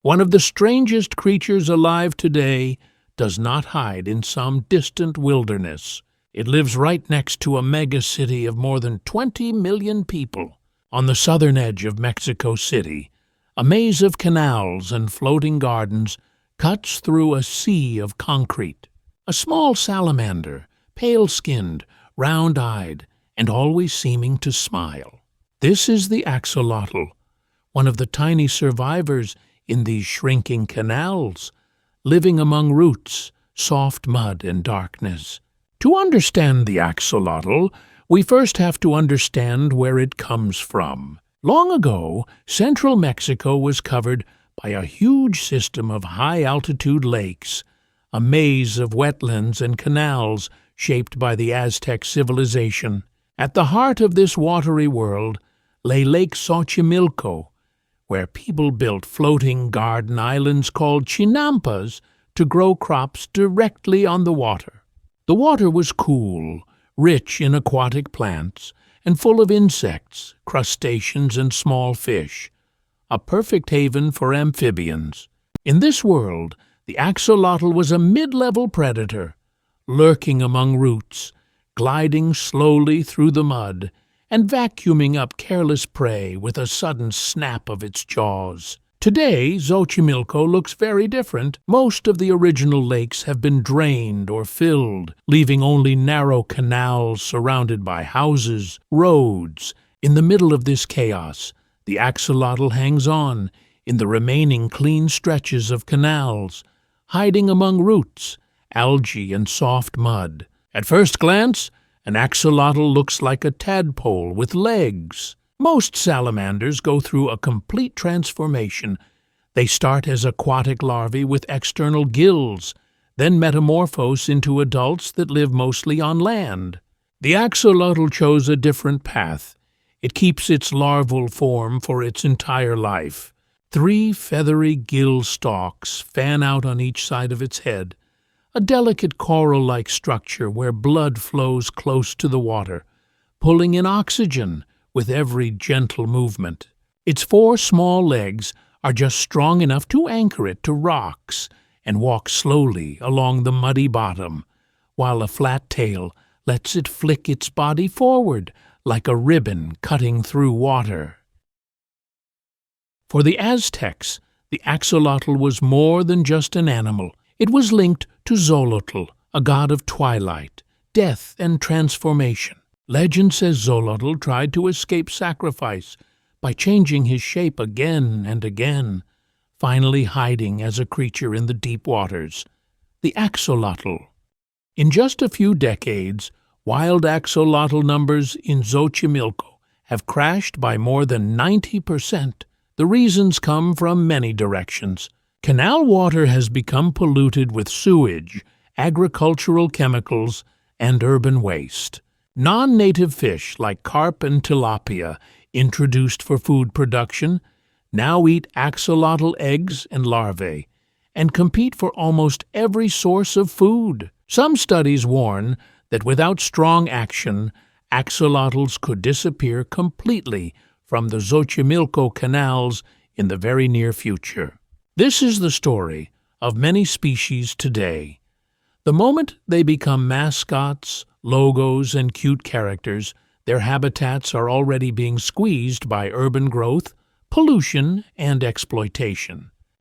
one of the strangest creatures alive today, does not hide in some distant wilderness. It lives right next to a mega-city of more than 20 million people. On the southern edge of Mexico City, a maze of canals and floating gardens cuts through a sea of concrete. A small salamander, pale-skinned, round-eyed, and always seeming to smile. This is the axolotl, one of the tiny survivors in these shrinking canals, living among roots, soft mud, and darkness. To understand the axolotl, we first have to understand where it comes from. Long ago, central Mexico was covered by a huge system of high-altitude lakes, a maze of wetlands and canals shaped by the Aztec civilization. At the heart of this watery world lay Lake Xochimilco, where people built floating garden islands called chinampas to grow crops directly on the water. The water was cool, rich in aquatic plants, and full of insects, crustaceans, and small fish, a perfect haven for amphibians. In this world, the axolotl was a mid-level predator, lurking among roots, gliding slowly through the mud, and vacuuming up careless prey with a sudden snap of its jaws. Today, Xochimilco looks very different. Most of the original lakes have been drained or filled, leaving only narrow canals surrounded by houses, roads. In the middle of this chaos, the axolotl hangs on in the remaining clean stretches of canals, hiding among roots, algae, and soft mud. At first glance, an axolotl looks like a tadpole with legs. Most salamanders go through a complete transformation. They start as aquatic larvae with external gills, then metamorphose into adults that live mostly on land. The axolotl chose a different path. It keeps its larval form for its entire life. 3 feathery gill stalks fan out on each side of its head, a delicate coral-like structure where blood flows close to the water, pulling in oxygen with every gentle movement. Its 4 small legs are just strong enough to anchor it to rocks and walk slowly along the muddy bottom, while a flat tail lets it flick its body forward like a ribbon cutting through water. For the Aztecs, the axolotl was more than just an animal. It was linked to Xolotl, a god of twilight, death, and transformation. Legend says Xolotl tried to escape sacrifice by changing his shape again and again, finally hiding as a creature in the deep waters. The axolotl. In just a few decades, wild axolotl numbers in Xochimilco have crashed by more than 90%. The reasons come from many directions. Canal water has become polluted with sewage, agricultural chemicals, and urban waste. Non-native fish like carp and tilapia, introduced for food production, now eat axolotl eggs and larvae, and compete for almost every source of food. Some studies warn that without strong action, axolotls could disappear completely from the Xochimilco canals in the very near future. This is the story of many species today. The moment they become mascots, logos, and cute characters, their habitats are already being squeezed by urban growth, pollution, and exploitation.